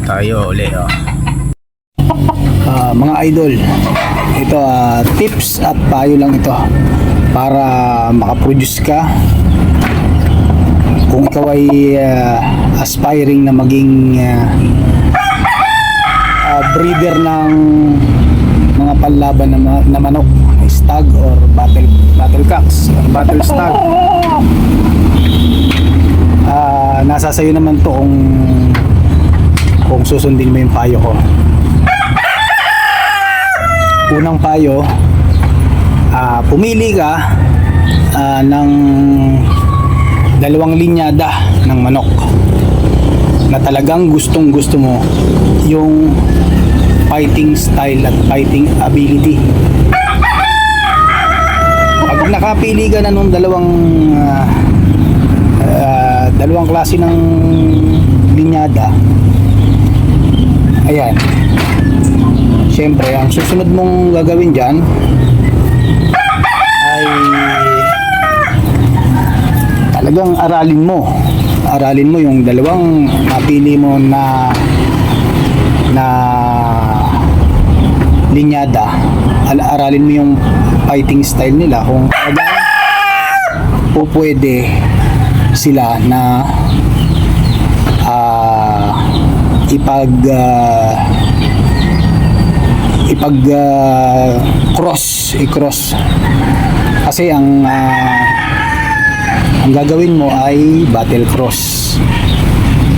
tayo uli Mga idol, ito tips at payo lang ito para makaproduce ka kung ikaw ay aspiring na maging breeder ng mga panlaban na manok, stag or battle cocks or battle stag. Nasa sayo naman to kung susundin mo yung payo ko. Unang payo, pumili ka ng dalawang linyada ng manok na talagang gustong gusto mo yung fighting style at fighting ability. Pag nakapili ka na nung dalawang klase ng linyada, ayan, syempre ang susunod mong gagawin dyan ay talagang aralin mo yung dalawang napili mo na linyada. Aralin mo yung fighting style nila, kung pwede sila na i-cross kasi ang gagawin mo ay battle cross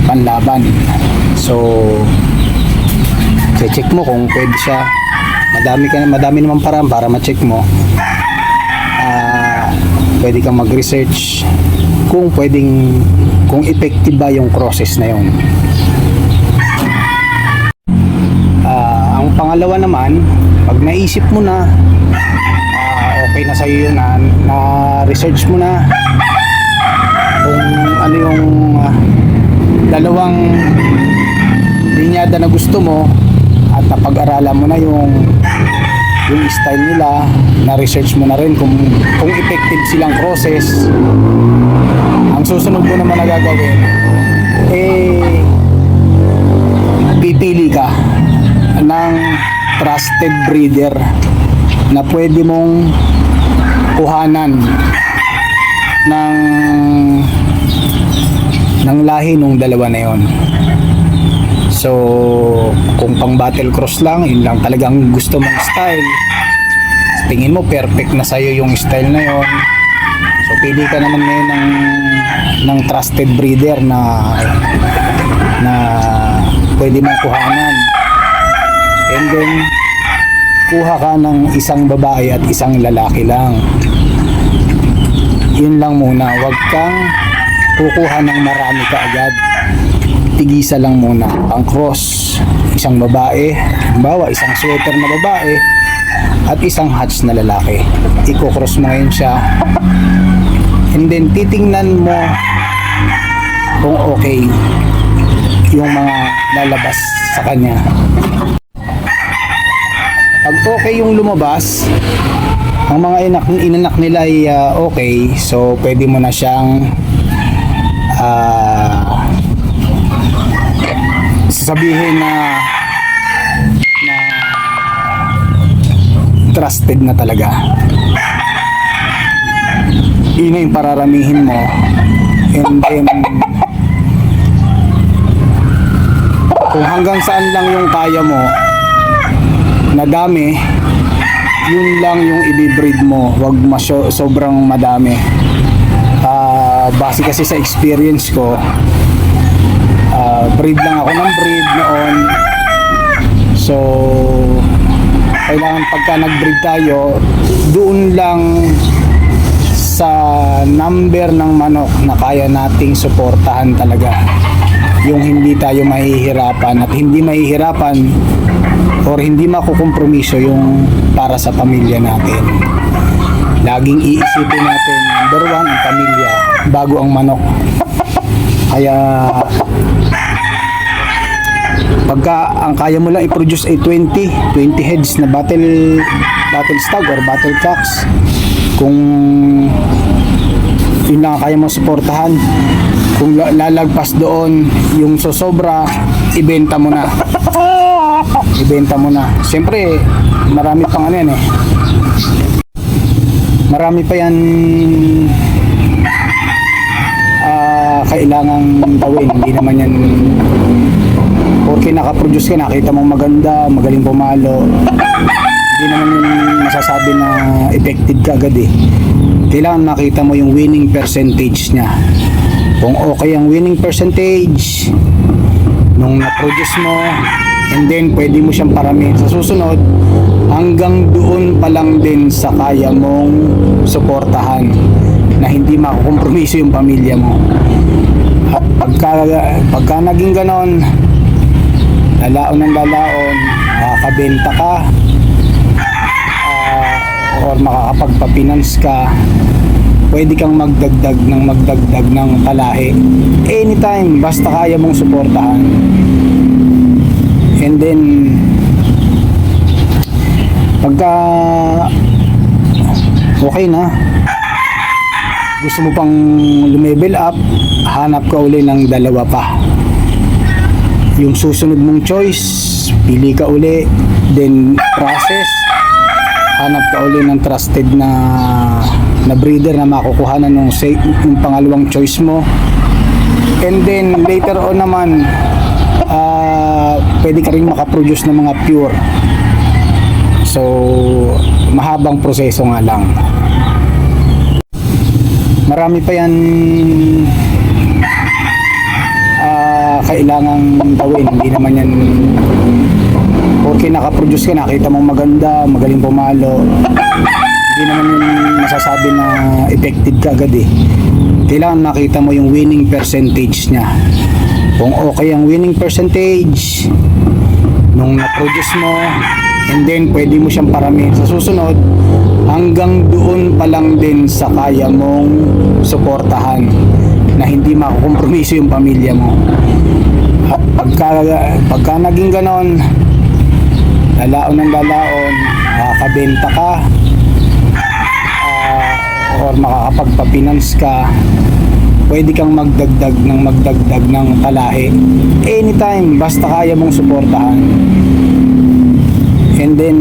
panlaban. So check mo kung pwede siya. Madami naman paraan para ma-check mo. Pwede kang mag-research kung effective ba yung crosses na yun. Ang pangalawa naman, pag naisip mo na okay na sa'yo yun, na research mo na kung ano yung dalawang linyada na gusto mo at napag-aralan mo na yung style nila, na research mo na rin kung effective silang crosses, ang susunod mo naman na gagawin pipili ka ng trusted breeder na pwede mong kuhanan ng lahi nung dalawa na yon. So kung pang battle cross lang, yun lang talagang gusto mong style, tingin mo perfect na sa'yo yung style na yon, so pili ka naman ngayon ng trusted breeder na pwede mong kuhanan. And then kuha ka ng isang babae at isang lalaki lang. Yun lang muna, wag kang kukuha ng marami ka agad. Tigisa lang muna ang cross, isang babae, halimbawa isang sweater na babae at isang hatch na lalaki. Iko-cross mo ngayon siya, and then titingnan mo kung okay yung mga lalabas sa kanya. Pag okay yung lumabas, ang mga inanak nila ay okay, so pwede mo na siyang sasabihin na trusted na talaga. Yun na yung pararamihin mo, and then kung hanggang saan lang yung kaya mo na dami, yun lang yung i-breed mo, wag sobrang madami. Base kasi sa experience ko, breed lang ako ng breed noon, so kailangan pagka nag-breed tayo, doon lang sa number ng manok na kaya nating suportahan talaga, yung hindi tayo mahihirapan at hindi mahihirapan or hindi makukompromiso yung para sa pamilya natin. Laging iisipin natin, number 1 ang pamilya bago ang manok. Kaya pagka ang kaya mo lang i-produce ay 20 heads na battle stag or battle cocks, kung yun lang kaya mo suportahan, Kung lalagpas doon yung sosobra, ibenta mo na. Ibenta mo na. Siyempre, marami pang ano yan eh. Marami pa yan kailangang gawin. Hindi naman yan okay nakaproduce ka, nakita mong maganda, magaling pumalo, hindi naman yun masasabi na effective ka agad eh. Kailangan nakita mo yung winning percentage niya. Kung okay ang winning percentage nung na-produce mo, and then pwede mo siyang paramihin sa susunod, hanggang doon pa lang din sa kaya mong suportahan na hindi makukompromiso yung pamilya mo. At pagka naging ganon, lalaon ng lalaon, makakabenta ka, or makakapagpa-finance ka, pwede kang magdagdag ng palahi anytime, basta kaya mong suportahan. And then pagka okay na, gusto mo pang lumevel up, hanap ka uli ng dalawa pa. Yung susunod mong choice, pili ka uli, then process, hanap ka uli ng trusted na breeder na makukuhanan ng pangalawang choice mo. And then later on naman, pwede ka rin makaproduce ng mga pure. So mahabang proseso nga lang. Marami pa yan kailangang gawin. Hindi naman yan okay nakaproduce ka, nakita mong maganda, magaling pumalo, hindi naman yun masasabi na effective ka agad eh. Kailangan nakita mo yung winning percentage niya. Kung okay ang winning percentage nung na-produce mo, and then pwede mo siyang paramihin sa susunod, hanggang doon pa lang din sa kaya mong suportahan na hindi makukompromiso yung pamilya mo. At pagka naging ganon, lalaon ng lalaon, makakabenta ka, or makakapagpa-finance ka, pwede kang magdagdag ng palahi anytime, basta kaya mong suportahan. And then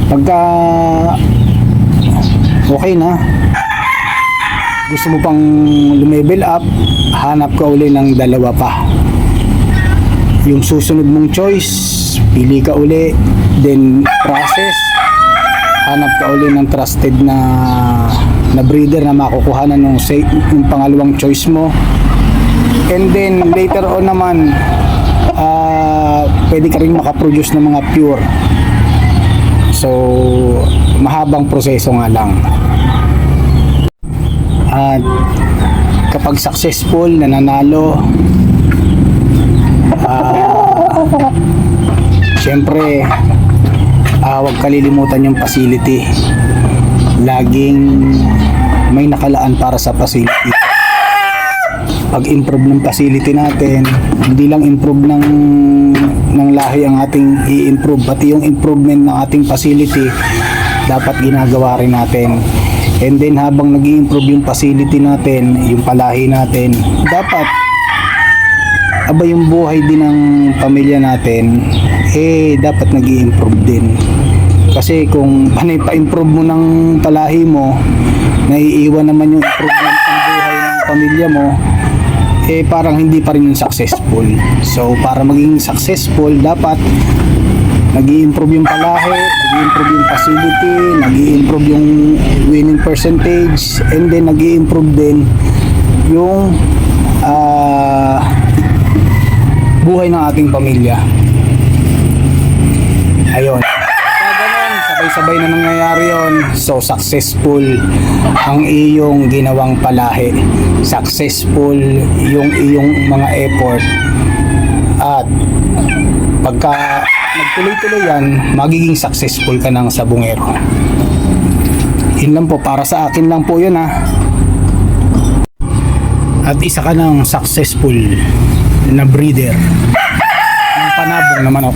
pagka okay na, gusto mo pang lumevel up, hanap ka uli ng dalawa pa. Yung susunod mong choice, pili ka uli, then process, hanap ka uli ng trusted na breeder na makukuhanan ng pangalawang choice mo. And then later on naman, pwede ka rin makaproduce ng mga pure. So mahabang proseso nga lang. At kapag successful, nananalo, syempre huwag kalilimutan yung facility. Laging may nakalaan para sa facility. Pag-improve ng facility natin, hindi lang improve ng lahi ang ating i-improve, pati yung improvement ng ating facility dapat ginagawa rin natin. And then habang nag-i-improve yung facility natin, yung palahi natin, dapat yung buhay din ng pamilya natin dapat nag-i-improve din. Kasi kung panay pa-improve mo ng palahi mo, naiiwan naman yung improvement ng buhay ng pamilya mo, parang hindi pa rin yung successful. So para maging successful, dapat nag-i-improve yung palahi, nag-i-improve yung facility, nag-i-improve yung winning percentage, and then nag-i-improve din yung buhay ng ating pamilya. Ayun. Sabay-sabay na nangyayari yon. So successful ang iyong ginawang palahi, successful yung iyong mga effort, at pagka nagtuloy-tuloy yan, magiging successful ka ng sabungero. Yun lang po, para sa akin lang po yun at isa ka ng successful na breeder ng panabong na manok.